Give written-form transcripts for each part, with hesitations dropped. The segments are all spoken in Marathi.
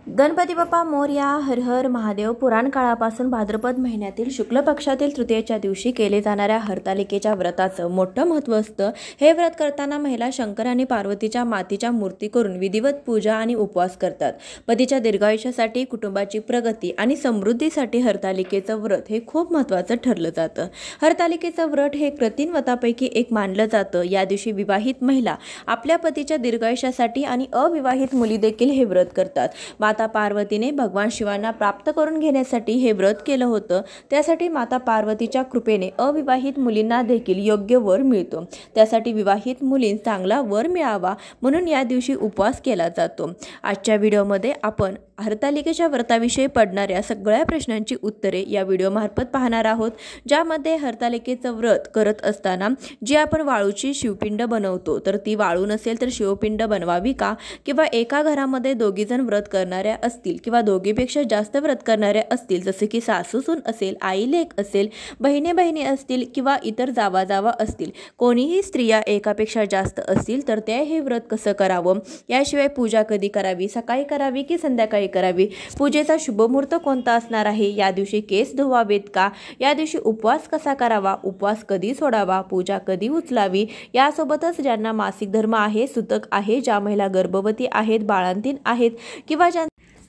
गणपती बाप्पा मोरया. हर हर महादेव. पुराण काळापासून भाद्रपद महिन्यातील शुक्ल पक्षातील तृतीयेच्या दिवशी केले जाणाऱ्या हरतालिकेच्या व्रताचं मोठं महत्त्व असतं. हे व्रत करताना महिला शंकर आणि पार्वतीच्या मातीच्या मूर्ती करून विधिवत पूजा आणि उपवास करतात. पतीच्या दीर्घायुष्यासाठी, कुटुंबाची प्रगती आणि समृद्धीसाठी हरतालिकेचं व्रत हे खूप महत्त्वाचं ठरलं जातं. हरतालिकेचं व्रत हे क्रतीन व्रतापैकी एक मानलं जातं. या दिवशी विवाहित महिला आपल्या पतीच्या दीर्घायुष्यासाठी आणि अविवाहित मुली देखील हे व्रत करतात. माता पार्वतीने भगवान शिवांना प्राप्त करून घेण्यासाठी हे व्रत केलं होतं. त्यासाठी माता पार्वतीच्या कृपेने अविवाहित मुलींना देखील योग्य वर मिळतो. त्यासाठी विवाहित मुलींना चांगला वर मिळावा म्हणून या दिवशी उपवास केला जातो. आजच्या व्हिडिओमध्ये आपण हरतालिकेच्या व्रताविषयी पडणाऱ्या सगळ्या प्रश्नांची उत्तरे या व्हिडिओमार्फत पाहणार आहोत. ज्यामध्ये हरतालिकेचं व्रत करत असताना जी आपण वाळूची शिवपिंड बनवतो तर ती वाळू नसेल तर शिवपिंड बनवावी का, किंवा एका घरामध्ये दोघीजण व्रत करणाऱ्या असतील किंवा दोघीपेक्षा जास्त व्रत करणाऱ्या असतील, जसे की सासूसून असेल, आई लेक असेल, बहिणी बहिणी असतील किंवा इतर जावा जावा असतील, कोणीही स्त्रिया एकापेक्षा जास्त असतील तर ते हे व्रत कसं करावं, याशिवाय पूजा कधी करावी, सकाळी करावी की संध्याकाळी करावी, पूजेचा शुभ मुहूर्त कोणता असणार आहे, या दिवशी केस धुवावेत का, या दिवशी उपवास कसा करावा, उपवास कधी सोडावा, पूजा कधी उचलावी, यासोबतच ज्यांना मासिक धर्म आहे, सुतक आहे, ज्या महिला गर्भवती आहेत, बाळंतीण आहेत किंवा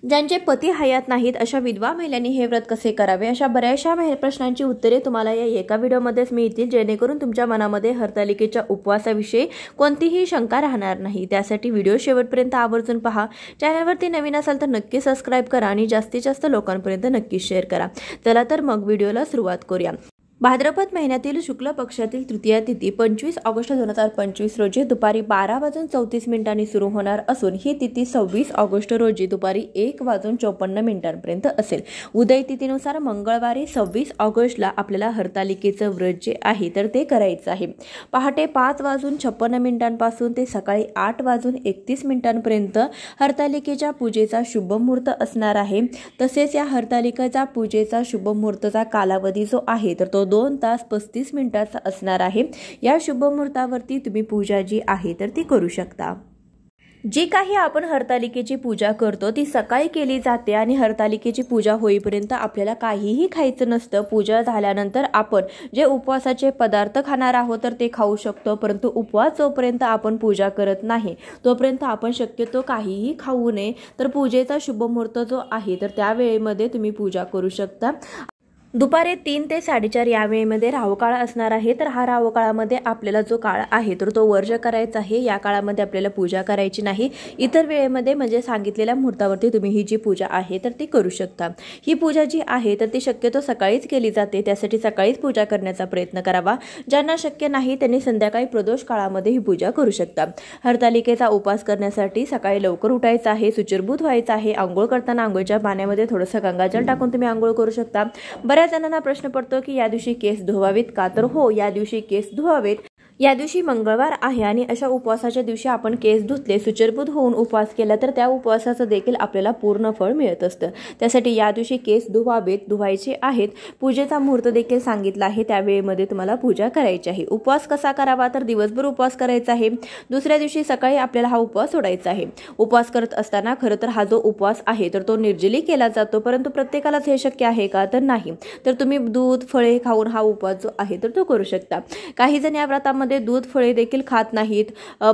ज्यांचे पती हयात नाहीत अशा विधवा महिलांनी हे व्रत कसे करावे, अशा बऱ्याचशा प्रश्नांची उत्तरे तुम्हाला या एका व्हिडिओमध्येच मिळतील, जेणेकरून तुमच्या मनामध्ये हरतालिकेच्या उपवासाविषयी कोणतीही शंका राहणार नाही. त्यासाठी व्हिडिओ शेवटपर्यंत आवर्जून पहा. चॅनलवरती नवीन असाल तर नक्की सबस्क्राईब करा आणि जास्तीत जास्त लोकांपर्यंत नक्की शेअर करा. चला तर मग व्हिडिओला सुरुवात करूया. भाद्रपद महिन्यातील शुक्ल पक्षातील तृतीया तिथी 25 ऑगस्ट 2025 रोजी दुपारी 12:34 सुरू होणार असून ही तिथी 26 ऑगस्ट रोजी दुपारी 1:54 असेल. उदय तिथीनुसार मंगळवारी 26 ऑगस्टला आपल्याला हरतालिकेचं व्रत जे आहे तर ते करायचं आहे. पहाटे 5:56 पासून ते सकाळी 8:31 हरतालिकेच्या पूजेचा शुभ मुहूर्त असणार आहे. तसेच या हरतालिकेचा पूजेचा शुभ मुहूर्ताचा कालावधी जो आहे तर तो 2 तास 35 मिनिटाचा असणार आहे. या शुभ मुहूर्तावरती तुम्ही पूजा जी आहे तर ती करू शकता. जी काही आपण हरतालिकेची पूजा करतो ती सकाळी केली जाते आणि हरतालिकेची पूजा होईपर्यंत आपल्याला काहीही खायचं नसतं. पूजा झाल्यानंतर आपण जे उपवासाचे पदार्थ खाणार आहोत तर ते खाऊ शकतो, परंतु उपवास जोपर्यंत आपण पूजा करत नाही तोपर्यंत आपण शक्यतो काहीही खाऊ नये. तर पूजेचा शुभ मुहूर्त जो आहे तर त्या वेळेमध्ये तुम्ही पूजा करू शकता. दुपारी 3 ते 4:30 या वेळेमध्ये राहुकाळ असणार आहे. तर हा राहुकाळामध्ये आपल्याला जो काळ आहे तर तो वर्ज करायचा आहे. या काळामध्ये आपल्याला पूजा करायची नाही. इतर वेळेमध्ये म्हणजे सांगितलेल्या मुहूर्तावरती तुम्ही ही जी पूजा आहे तर ती करू शकता. ही पूजा जी आहे तर ती शक्यतो सकाळीच केली जाते. त्यासाठी सकाळीच पूजा करण्याचा प्रयत्न करावा. ज्यांना शक्य नाही त्यांनी संध्याकाळी प्रदोष काळामध्ये ही पूजा करू शकता. हरतालिकेचा उपवास करण्यासाठी सकाळी लवकर उठायचं आहे, शुचिर्भूत व्हायचं आहे. आंघोळ करताना आंघोळीच्या पाण्यामध्ये थोडंसं गंगाजल टाकून तुम्ही आंघोळ करू शकता. बऱ्याच जणांना प्रश्न पडतो की या दिवशी केस धुवावेत का, तर हो, या दिवशी केस धुवावेत. या दिवशी मंगळवार आहे आणि अशा उपवासाच्या दिवशी आपण केस धुतले, शुचिर्भूत होऊन उपवास केला तर त्या उपवासाचं देखील आपल्याला पूर्ण फळ मिळत असतं. त्यासाठी या दिवशी केस धुवायचे आहेत. पूजेचा मुहूर्त देखील सांगितला आहे, त्या वेळेमध्ये तुम्हाला पूजा करायची आहे. उपवास कसा करावा, तर दिवसभर उपवास करायचा आहे. दुसऱ्या दिवशी सकाळी आपल्याला हा उपवास सोडायचा आहे. उपवास करत असताना खरं तर हा जो उपवास आहे तर तो निर्जली केला जातो, परंतु प्रत्येकालाच हे शक्य आहे का, तर नाही. तर तुम्ही दूध फळे खाऊन हा उपवास जो आहे तर तो करू शकता. काही जण या व्रतामध्ये दूध फळे देखील खात नाहीत,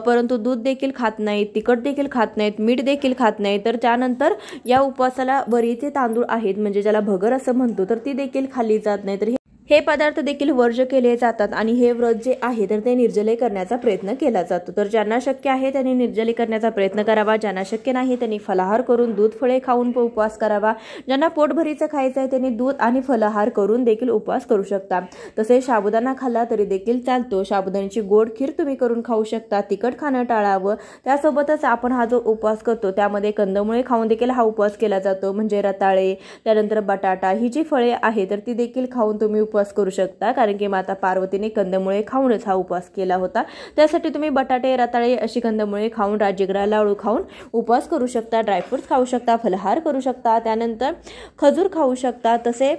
परंतु दूध देखील खात नाहीत, तिखट देखील खात नाहीत, मीठ देखील खात नाहीत. तर त्यानंतर या उपवासाला वरीचे तांदूळ आहेत म्हणजे ज्याला भगर असं म्हणतो तर ती देखील खाल्ली जात नाही. तर हे पदार्थ देखील वर्ज केले जातात आणि हे व्रत जे आहे तर ते निर्जली करण्याचा प्रयत्न केला जातो. तर ज्यांना शक्य आहे त्यांनी निर्जली करण्याचा प्रयत्न करावा. ज्यांना शक्य नाही त्यांनी फलाहार करून दूध फळे खाऊन उपवास करावा. ज्यांना पोटभरीचं खायचं आहे त्यांनी दूध आणि फलाहार करून देखील उपवास करू शकता. तसेच साबुदाणा खाल्ला तरी देखील चालतो. साबुदाण्याची गोड खीर तुम्ही करून खाऊ शकता. तिखट खाणं टाळावं. त्यासोबतच आपण हा जो उपवास करतो त्यामध्ये कंदमुळे खाऊन देखील हा उपवास केला जातो, म्हणजे रताळे, त्यानंतर बटाटा, ही जी फळे आहे तर ती देखील खाऊन तुम्ही उपवास उपवास करू शकता, कारण की माता पार्वतीने कंदमुळे खाऊनच हा उपवास केला होता। त्यासाठी तुम्ही बटाटे, रताळे अशी कंदमुळे खाऊन, राजगिरा, लाडू खाऊन उपवास करू शकता, ड्रायफ्रुट्स खाऊ शकता, फलाहार करू शकता, त्यानंतर खजूर खाऊ शकता, तसे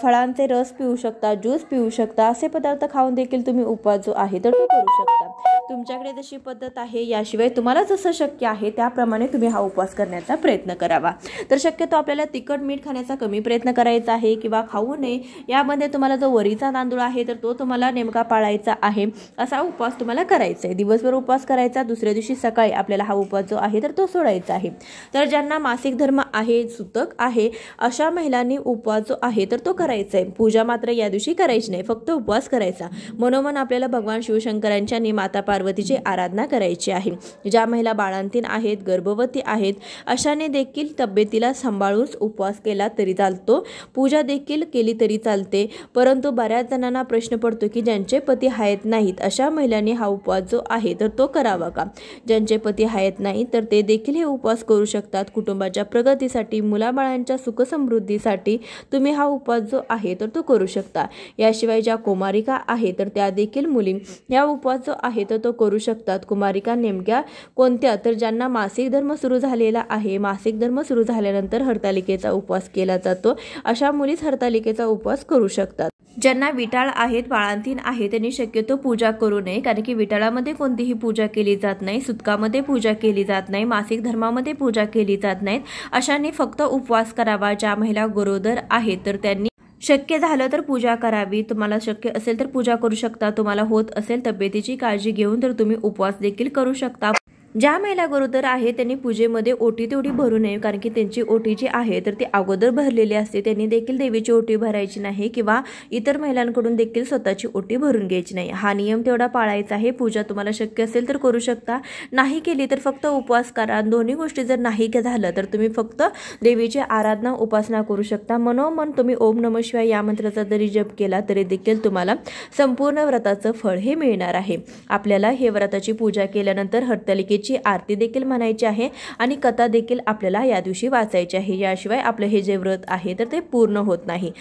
फळांचे रस पिऊ शकता, ज्यूस पिऊ शकता, असे पदार्थ खाऊन देखील तुम्ही उपवास जो आहे तर तो करू शकता। तुमच्याकडे जशी पद्धत आहे, याशिवाय तुम्हाला जसं शक्य आहे त्याप्रमाणे तुम्ही हा उपवास करण्याचा प्रयत्न करावा। तर शक्यतो आपल्याला तिखट मीठ खाण्याचा कमी प्रयत्न करायचा आहे किंवा खाऊ नये। यामध्ये तुम्हाला जो वरीचा तांदूळ आहे तर तो तुम्हाला नेमका पाळायचा आहे, असा उपवास तुम्हाला करायचा आहे। दिवसभर उपवास करायचा, दुसऱ्या दिवशी सकाळी आपल्याला हा उपवास जो आहे तर तो सोडायचा आहे। तर ज्यांना मासिक धर्म आहे, सूतक आहे, अशा महिलांनी उपवास जो आहे तर तो करायचा आहे। पूजा मात्र या दिवशी करायची नाही, फक्त उपवास करायचा। मनोमन आपल्याला भगवान शिवशंकरांच्या आणि माता पार्वतीची आराधना करायची आहे। ज्या महिला बाळंतीण आहेत, गर्भवती आहेत, अशाने देखील तब्येतीला सांभाळून उपवास केला तरी चालतो, पूजा देखील केली तरी चालते। परंतु बऱ्याच जणांना प्रश्न पडतो की ज्यांचे पती आहेत नाहीत अशा महिलांनी हा उपवास जो आहे तर तो करावा का? ज्यांचे पती आहेत नाहीत तर ते देखील हे उपवास करू शकतात। कुटुंबाच्या प्रगतीसाठी, मुलाबाळांच्या सुखसमृद्धीसाठी तुम्ही हा उपवास जो आहे तर तो करू शकता। याशिवाय ज्या कुमारिका आहे तर त्या देखील मुली या उपवास जो आहे तर तो करू शकतात। कुमारिका नेमक्या कोणत्या? तर ज्यांना मासिक धर्म सुरू झालेला आहे, मासिक धर्म सुरू झाल्यानंतर हरतालिकेचा उपवास केला जातो, अशा मुलीच हरतालिकेचा उपवास करू शकतात। ज्यांना विटाळ आहेत, बाळंतीण आहे, त्यांनी शक्यतो पूजा करू नये, कारण की विटाळामध्ये कोणतीही पूजा केली जात नाही, सुतकामध्ये पूजा केली जात नाही, मासिक धर्मामध्ये पूजा केली जात नाहीत। अशांनी फक्त उपवास करावा। ज्या महिला गरोदर आहेत तर त्यांनी शक्य झालं तर पूजा करावी। तुम्हाला शक्य असेल तर पूजा करू शकता, तुम्हाला होत असेल तब्येतीची काळजी घेऊन तर तुम्ही उपवास देखील करू शकता। ज्या महिला गरोदर आहे त्यांनी पूजेमध्ये ओटी तेवढी भरू नये, कारण की त्यांची ओटी जी आहे तर ती अगोदर भरलेली असते, त्यांनी देखील देवीची ओटी भरायची नाही किंवा इतर महिलांकडून देखील स्वतःची ओटी भरून घ्यायची नाही। हा नियम तेवढा पाळायचा आहे। पूजा तुम्हाला शक्य असेल तर करू शकता, नाही केली तर फक्त उपवास करा। दोन्ही गोष्टी जर नाही झालं तर तुम्ही फक्त देवीची आराधना, उपासना करू शकता। मनोमन तुम्ही ओम नमः शिवाय या मंत्राचा जरी जप केला तरी देखील तुम्हाला संपूर्ण व्रताचं फळ हे मिळणार आहे। आपल्याला हे व्रताची पूजा केल्यानंतर हरतालिकेची आरती देखील म्हणायची आहे आणि कथा देखील आपल्याला या दिवशी वाचायची आहे। याशिवाय आपलं हे जे व्रत आहे तर ते पूर्ण होत नाही।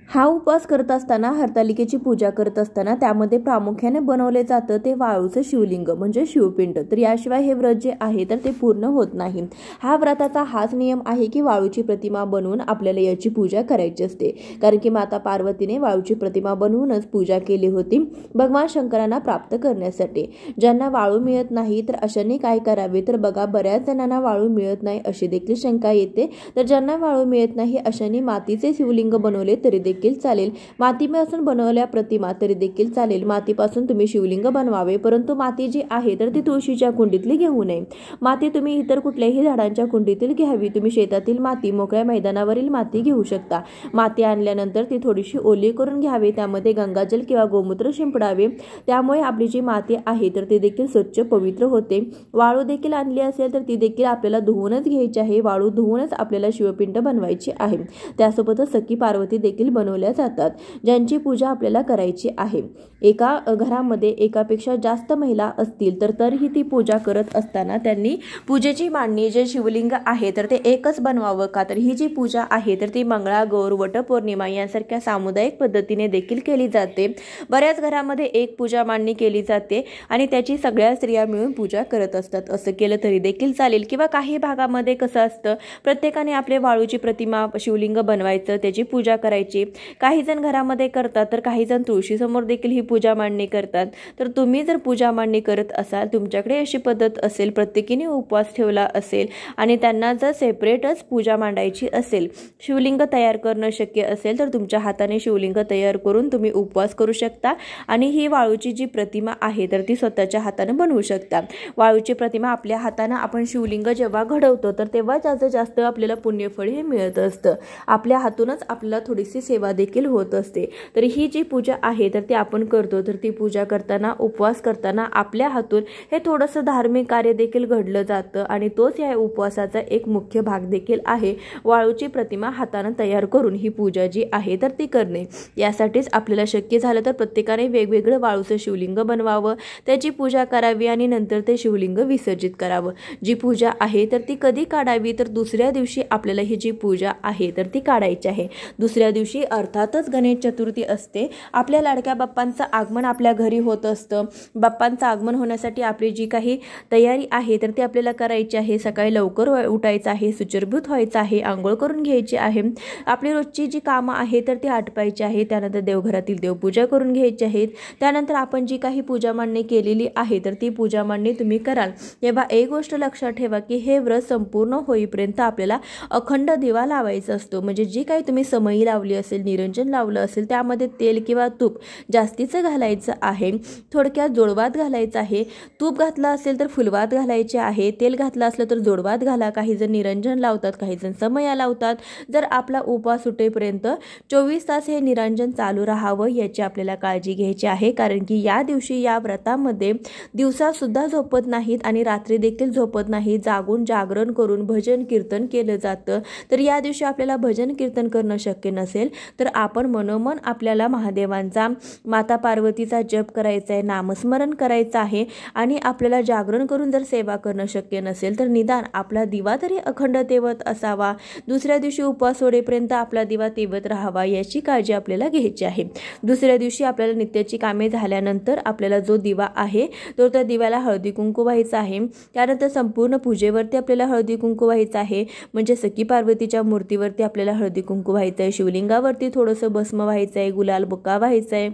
हा उपवास करत असताना, हरतालिकेची पूजा करत असताना त्यामध्ये प्रामुख्याने बनवले जातं ते वाळूचं शिवलिंग म्हणजे शिवपिंड। तर याशिवाय हे व्रत जे आहे तर ते पूर्ण होत नाही। हा व्रताचा हाच नियम आहे की वाळूची प्रतिमा बनवून आपल्याला याची पूजा करायची असते, कारण की माता पार्वतीने वाळूची प्रतिमा बनवूनच पूजा केली होती भगवान शंकरांना प्राप्त करण्यासाठी। ज्यांना वाळू मिळत नाही तर अशांनी काय करावे? तर बघा, बऱ्याच जणांना वाळू मिळत नाही अशी देखील शंका येते। तर ज्यांना वाळू मिळत नाही अशांनी मातीचे शिवलिंग बनवले तरी देखील चालेल, मातीपासून बनवलेल्या प्रतिमा तरी देखील चालेल। मातीपासून तुम्ही शिवलिंग बनवावे, परंतु माती जी आहे तर ती तुळशीच्या कुंडीतली घेऊ नये। माती तुम्ही इतर कुठल्याही झाडांच्या कुंडीतील घ्यावी। तुम्ही शेतातील माती, मोकळ्या मैदानावरील माती घेऊ शकता। माती आणल्यानंतर ती थोडीशी ओली करून घ्यावी, त्यामध्ये गंगाजल किंवा गोमूत्र शिंपडावे, त्यामुळे आपली जी माती आहे तर ती देखील स्वच्छ पवित्र होते। वाळू देखील आणली असेल तर ती देखील आपल्याला धुवूनच घ्यायची आहे। वाळू धुवूनच आपल्याला शिवपिंड बनवायची आहे। त्यासोबतच सखी पार्वती देखील बनवल्या जातात, ज्यांची पूजा आपल्याला करायची आहे। एका घरामध्ये एकापेक्षा जास्त महिला असतील तर तरीही ती पूजा करत असताना त्यांनी पूजेची मांडणी, जे शिवलिंग आहे तर ते एकच बनवावं का? तर ही जी पूजा आहे तर ती मंगळागौर, वटपौर्णिमा यांसारख्या सामुदायिक पद्धतीने देखील केली जाते। बऱ्याच घरामध्ये एक पूजा मांडणी केली जाते आणि त्याची सगळ्या स्त्रिया मिळून पूजा करत असतात। असं केलं तरी देखील चालेल, किंवा काही भागामध्ये कसं असतं, प्रत्येकाने आपले वाळूची प्रतिमा, शिवलिंग बनवायचं, त्याची पूजा करायची। काही जण घरामध्ये करतात तर काही जण तुळशीसमोर देखील ही पूजा मांडणी करतात। तर तुम्ही जर पूजा मांडणी करत असाल, तुमच्याकडे अशी पद्धत असेल, प्रत्येकीने उपवास ठेवला असेल आणि त्यांना जर सेपरेटच पूजा मांडायची असेल, शिवलिंग तयार करणं शक्य असेल तर तुमच्या हाताने शिवलिंग तयार करून तुम्ही उपवास करू शकता आणि ही वाळूची जी प्रतिमा आहे तर ती स्वतःच्या हाताने बनवू शकता। वाळूची प्रतिमा आपल्या हाताने आपण शिवलिंग जेव्हा घडवतो तर तेव्हा जास्त जास्त आपल्याला पुण्यफळ हे मिळत असतं। आपल्या हातूनच आपल्याला थोडीशी सेवा देखील होत असते। तर ही जी पूजा आहे तर ती आपण करतो, तर ती पूजा करताना, उपवास करताना आपल्या हातून हे थोडंसं धार्मिक कार्य देखील घडलं जातं आणि तोच या उपवासाचा एक मुख्य भाग देखील आहे। वाळूची प्रतिमा हाताने तयार करून ही पूजा जी आहे तर ती करणे। यासाठीच आपल्याला शक्य झालं तर प्रत्येकाने वेगवेगळं वाळूचं शिवलिंग बनवावं, त्याची पूजा करावी आणि नंतर ते शिवलिंग विसर्जित करावं। जी पूजा आहे तर ती कधी काढावी? तर दुसऱ्या दिवशी आपल्याला ही जी पूजा आहे तर ती काढायची आहे। दुसऱ्या दिवशी अर्थातच गणेश चतुर्थी असते. आपल्या लाडक्या बाप्पांचं आगमन आपल्या घरी होत असतं. बाप्पांचं आगमन होण्यासाठी आपली जी काही तयारी आहे तर ती आपल्याला करायची आहे. सकाळी लवकर उठायचं आहे, शुचिर्भूत व्हायचं आहे, आंघोळ करून घ्यायची आहे, आपली रोजची जी कामं आहे तर ती आटपायची आहे. त्यानंतर देवघरातील देवपूजा करून घ्यायची आहेत. त्यानंतर आपण जी काही पूजा मांडणी केलेली आहे तर ती पूजा मांडणी तुम्ही कराल. तेव्हा एक गोष्ट लक्षात ठेवा की हे व्रत संपूर्ण होईपर्यंत आपल्याला अखंड दिवा लावायचा असतो. म्हणजे जी काही तुम्ही समई लावली असेल, निरंजन लावलं असेल, त्यामध्ये तेल किंवा तूप जास्तीचं घालायचं आहे. थोडक्यात जोडवात घालायचं आहे. तूप घातलं असेल तर फुलवात घालायचे आहे. तेल घातलं असलं तर जोडवात घाला. काही जण निरंजन लावतात, काही जण समया लावतात. जर आपला उपवास सुटेपर्यंत 24 तास हे निरंजन चालू राहावं याची आपल्याला काळजी घ्यायची आहे. कारण की या दिवशी या व्रतामध्ये दिवसा सुद्धा झोपत नाहीत आणि रात्री देखील झोपत नाही. जागून जागरण करून भजन कीर्तन केलं जातं. तर या दिवशी आपल्याला भजन कीर्तन करणं शक्य नसेल तर आपण मनोमन आपल्याला महादेवांचा, माता पार्वतीचा जप करायचा आहे, नामस्मरण करायचं आहे. आणि आपल्याला जागरण करून जर सेवा करणं शक्य नसेल तर निदान आपला दिवा तरी अखंड तेवत असावा. दुसऱ्या दिवशी उपवास सोडेपर्यंत आपला दिवा तेवत राहावा याची काळजी आपल्याला घ्यायची आहे. दुसऱ्या दिवशी आपल्याला नित्याची कामे झाल्यानंतर आपल्याला जो दिवा आहे तो त्या दिव्याला हळदी कुंकू व्हायचं आहे. त्यानंतर संपूर्ण पूजेवरती आपल्याला हळदी कुंकू व्हायचं आहे. म्हणजे सखी पार्वतीच्या मूर्तीवरती आपल्याला हळदी कुंकू व्हायचं आहे. शिवलिंगावरती थोडंसं भस्म व्हायचं आहे, गुलाल बुक्का व्हायचा आहे.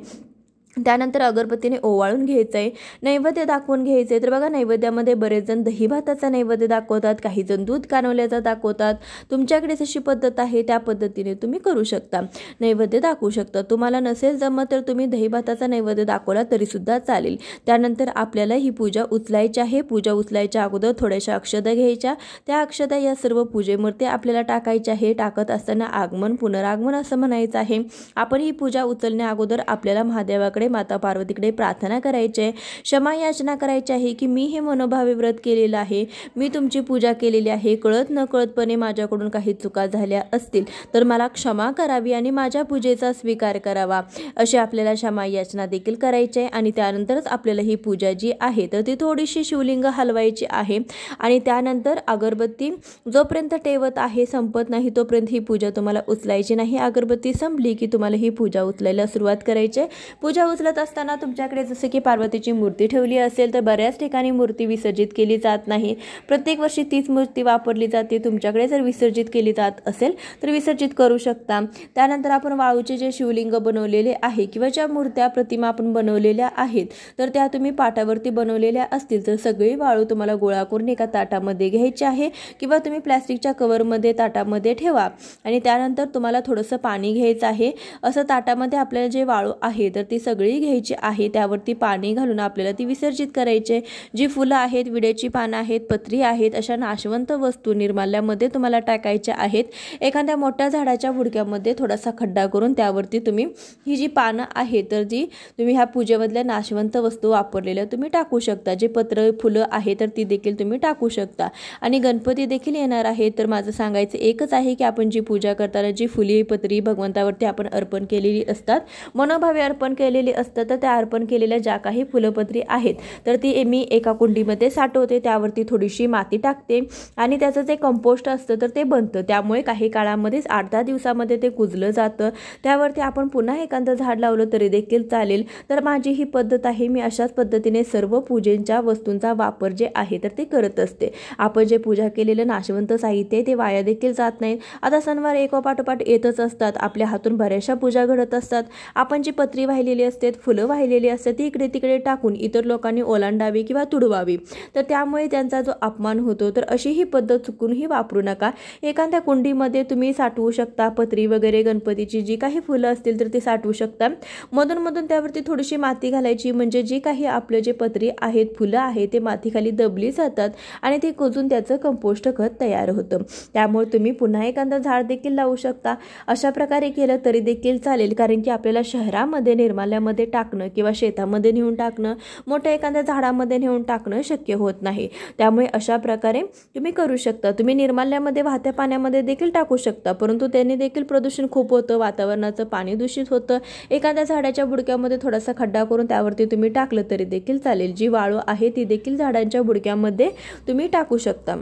त्यानंतर अगरबत्तीने ओवाळून घ्यायचं आहे. नैवेद्य दाखवून घ्यायचं आहे. तर बघा नैवेद्यामध्ये बरेच जण दही भाताचा नैवेद्य दाखवतात, काही जण दूध कानवल्याचा दाखवतात. तुमच्याकडे जशी पद्धत आहे त्या पद्धतीने तुम्ही करू शकता, नैवेद्य दाखवू शकता. तुम्हाला नसेल जमत तर तुम्ही दही भाताचा नैवेद्य दाखवला तरी सुद्धा चालेल. त्यानंतर आपल्याला ही पूजा उचलायची आहे. पूजा उचलायच्या अगोदर थोड्याशा अक्षता घ्यायच्या. त्या अक्षता या सर्व पूजेमध्ये आपल्याला टाकायच्या आहे. टाकत असताना आगमन पुनरागमन असं म्हणायचं आहे. आपण ही पूजा उचलण्या अगोदर आपल्याला महादेवाकडे, माता पार्वतीकडे प्रार्थना करायची आहे, क्षमा याचना करायची आहे की मी हे मनोभावे व्रत केलेलं आहे, मी तुमची पूजा केलेली आहे, कळत न कळतपणे माझ्याकडून काही चुका झाल्या असतील तर मला क्षमा करावी आणि माझ्या पूजेचा स्वीकार करावा, अशी आपल्याला क्षमा याचना देखील करायची आहे. आणि त्यानंतरच आपल्याला ही पूजा जी आहे तर ती थोडीशी शिवलिंग हलवायची आहे. आणि त्यानंतर अगरबत्ती जोपर्यंत ठेवत आहे संपत नाही तोपर्यंत ही पूजा तुम्हाला उचलायची नाही. अगरबत्ती संपली की तुम्हाला ही पूजा उचलायला सुरुवात करायची आहे. पूजा उचलत असताना तुमच्याकडे जसं की पार्वतीची मूर्ती ठेवली असेल तर बऱ्याच ठिकाणी मूर्ती विसर्जित केली जात नाही. प्रत्येक वर्षी तीच मूर्ती वापरली जाते. तुमच्याकडे जर विसर्जित केली जात असेल तर विसर्जित करू शकता. त्यानंतर आपण वाळूचे जे शिवलिंग बनवलेले आहे किंवा ज्या मूर्त्या प्रतिमा आपण बनवलेल्या आहेत तर त्या तुम्ही पाटावरती बनवलेल्या असतील तर सगळी वाळू तुम्हाला गोळा करून एका ताटामध्ये घ्यायची आहे किंवा तुम्ही प्लॅस्टिकच्या कवरमध्ये ताटामध्ये ठेवा. आणि त्यानंतर तुम्हाला थोडंसं पाणी घ्यायचं आहे. असं ताटामध्ये आपल्याला जे वाळू आहे तर ती सगळी घ्यायची आहे. त्यावरती पाणी घालून आपल्याला ती विसर्जित करायची. जी फुलं आहेत, विड्याची पानं आहेत, पत्री आहेत, अशा नाशवंत वस्तू निर्माल्यामध्ये तुम्हाला टाकायच्या आहेत. एखाद्या मोठ्या झाडाच्या बुडक्यामध्ये थोडासा खड्डा करून त्यावरती तुम्ही ही जी पानं आहेत तर जी तुम्ही ह्या पूजेमधल्या नाशवंत वस्तू वापरलेल्या तुम्ही टाकू शकता. जे पत्र फुलं आहे तर ती देखील तुम्ही टाकू शकता. आणि गणपती देखील येणार आहे तर माझं सांगायचं एकच आहे की आपण जी पूजा करताना जी फुली पत्री भगवंतावरती आपण अर्पण केलेली असतात, मनोभावे अर्पण केलेली असतात, तर त्या अर्पण केलेल्या ज्या काही फुलपत्री आहेत तर ती मी एका कुंडीमध्ये साठवते. त्यावरती थोडीशी माती टाकते आणि त्याचं जे कंपोस्ट असतं तर ते बनतं. त्यामुळे काही काळामध्येच 8-10 दिवसामध्ये ते कुजलं जातं. त्यावरती आपण पुन्हा एखादं झाड लावलं तरी देखील चालेल. तर माझी ही पद्धत आहे. मी अशाच पद्धतीने सर्व पूजेच्या वस्तूंचा वापर जे आहे तर ते करत असते. आपण जे पूजा केलेलं नाशवंत साहित्य ते वाया देखील जात नाहीत. आता सणवार एकोपाठोपाठ येतच असतात. आपल्या हातून बऱ्याचशा पूजा घडत असतात. आपण जी पत्री वाहिलेली असते, फुलं वाहिलेली असते ती इकडे तिकडे टाकून इतर लोकांनी ओलांडावी किंवा तुडवावी तर त्यामुळे त्यांचा जो अपमान होतो. तर अशी ही पद्धत चुकूनही वापरू नका. एखाद्या कुंडीमध्ये तुम्ही साठवू शकता पत्री वगैरे, गणपतीची जी काही फुलं असतील तर ती साठवू शकता. मधून मधून त्यावरती थोडीशी माती घालायची म्हणजे जी काही आपलं जे पत्री आहेत, फुलं आहेत ते मातीखाली दबली जातात आणि ते कुजून त्याचं कंपोस्ट खत तयार होतं. त्यामुळे तुम्ही पुन्हा एखादं झाड देखील लावू शकता. अशा प्रकारे केलं तरी देखील चालेल. कारण की आपल्याला शहरामध्ये निर्माल्यामध्ये टाकणं किंवा शेतामध्ये नेऊन टाकणं, मोठ्या एखाद्या झाडामध्ये नेऊन टाकणं शक्य होत नाही. त्यामुळे अशा प्रकारे तुम्ही करू शकता. तुम्ही निर्माल्यामध्ये वाहत्या पाण्यामध्ये देखील टाकू शकता, परंतु त्याने देखील प्रदूषण खूप होतं, वातावरणाचं पाणी दूषित होतं. एखाद्या झाडाच्या बुडक्यामध्ये थोडासा खड्डा करून त्यावरती तुम्ही टाकलं तरी देखील चालेल. जी वाळू आहे ती देखील झाडांच्या बुडक्यामध्ये तुम्ही टाकू शकता.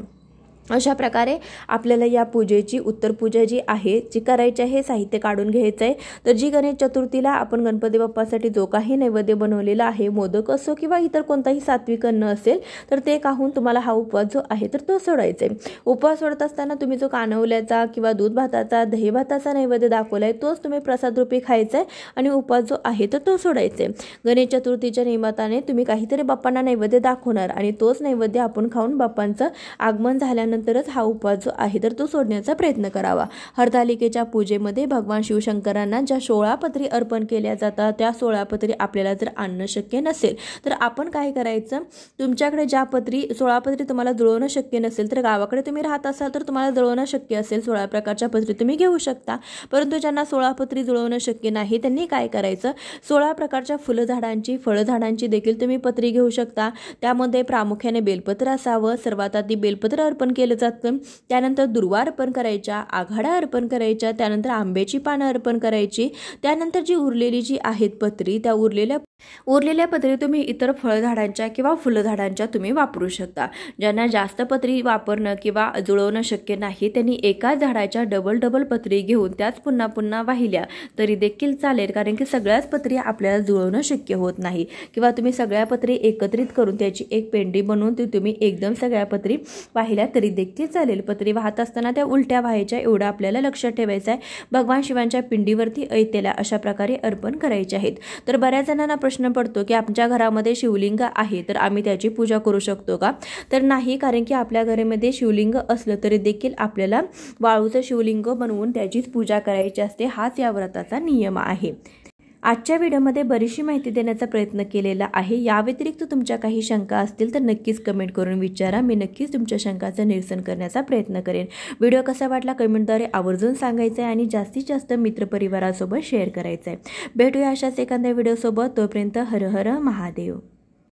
अशा प्रकारे आपल्याला या पूजेची उत्तर पूजा जी आहे जी करायची आहे साहित्य काढून घ्यायचं आहे। तर जी गणेश चतुर्थीला आपण गणपती बाप्पासाठी जो काही नैवेद्य बनवलेला आहे, मोदक असो किंवा इतर कोणताही सात्विक अन्न असेल, तर ते खाऊन तुम्हाला हा उपवास जो आहे तर तो सोडायचा आहे। उपवास सोडत असताना तुम्ही जो कानवल्याचा किंवा दूध भाताचा दही भाताचा नैवेद्य दाखवलाय तोच तुम्ही प्रसाद रूपी खायचा आहे आणि उपवास जो आहे तर तो सोडायचा आहे। गणेश चतुर्थीच्या निमित्ताने तुम्ही काहीतरी बाप्पांना नैवेद्य दाखवणार आणि तोच नैवेद्य आपण खाऊन बाप्पांचं आगमन झाल्यानंतरच हा उपवास जो आहे तर तो सोडण्याचा प्रयत्न करावा। हरतालिकेच्या पूजेमध्ये भगवान शिवशंकरांना ज्या 16 पत्री अर्पण केल्या जातात त्या 16 पत्री आपल्याला जर आणणं शक्य नसेल तर आपण काय करायचं, तुमच्याकडे ज्या 16 पत्री तुम्हाला जुळवणं शक्य नसेल, तर गावाकडे तुम्ही राहत असाल तर तुम्हाला जुळवणं शक्य असेल 16 प्रकारच्या पत्री तुम्ही घेऊ शकता। परंतु ज्यांना 16 पत्री जुळवणं शक्य नाही त्यांनी काय करायचं, 16 प्रकारच्या फुलझाडांची फळझाडांची देखील तुम्ही पत्री घेऊ शकता। त्यामध्ये प्रामुख्याने बेलपत्र असावं, सर्वात आधी बेलपत्र अर्पण केलं जातं, त्यानंतर दुर्वा अर्पण करायच्या, आघाडा अर्पण करायच्या, त्यानंतर आंब्याची पानं अर्पण करायची, त्यानंतर जी उरलेली जी आहेत पत्री त्या उरलेल्या पत्री तुम्ही इतर फळझाडांच्या किंवा फुलझाडांच्या तुम्ही वापरू शकता। ज्यांना जास्त पत्री वापरणं किंवा जुळवणं शक्य नाही त्यांनी एकाच झाडाच्या डबल पत्री घेऊन त्याच पुन्हा पुन्हा वाहिल्या तरी देखील चालेल, कारण की सगळ्याच पत्री आपल्याला जुळवणं शक्य होत नाही। किंवा तुम्ही सगळ्या पत्री एकत्रित करून त्याची एक पेंडी बनवून ती तुम्ही एकदम सगळ्या पत्री वाहिल्या तरी देखील चालेल। पत्री वाहत असताना त्या उलट्या व्हायच्या एवढं आपल्याला लक्षात ठेवायचं आहे। भगवान शिवांच्या पिंडीवरती ऐतेल्या अशा प्रकारे अर्पण करायचे आहेत। तर बऱ्याच जणांना प्रश्न पडतो की आमच्या घरामध्ये शिवलिंग आहे तर आम्ही त्याची पूजा करू शकतो का? तर नाही, कारण की आपल्या घरामध्ये शिवलिंग असलं तरी देखील आपल्याला वाळूचं शिवलिंग बनवून त्याचीच पूजा करायची असते। हाच या व्रताचा नियम आहे। आजच्या व्हिडिओमध्ये बरीचशी माहिती देण्याचा प्रयत्न केलेला आहे। या व्यतिरिक्त तुमच्या काही शंका असतील तर नक्कीच कमेंट करून विचारा, मी नक्कीच तुमच्या शंकाचं निरसन करण्याचा प्रयत्न करेन। व्हिडिओ कसा वाटला कमेंटद्वारे आवर्जून सांगायचं आहे आणि जास्तीत जास्त मित्रपरिवारासोबत शेअर करायचं आहे। भेटूया अशाच एखाद्या व्हिडिओसोबत, तोपर्यंत हर हर महादेव।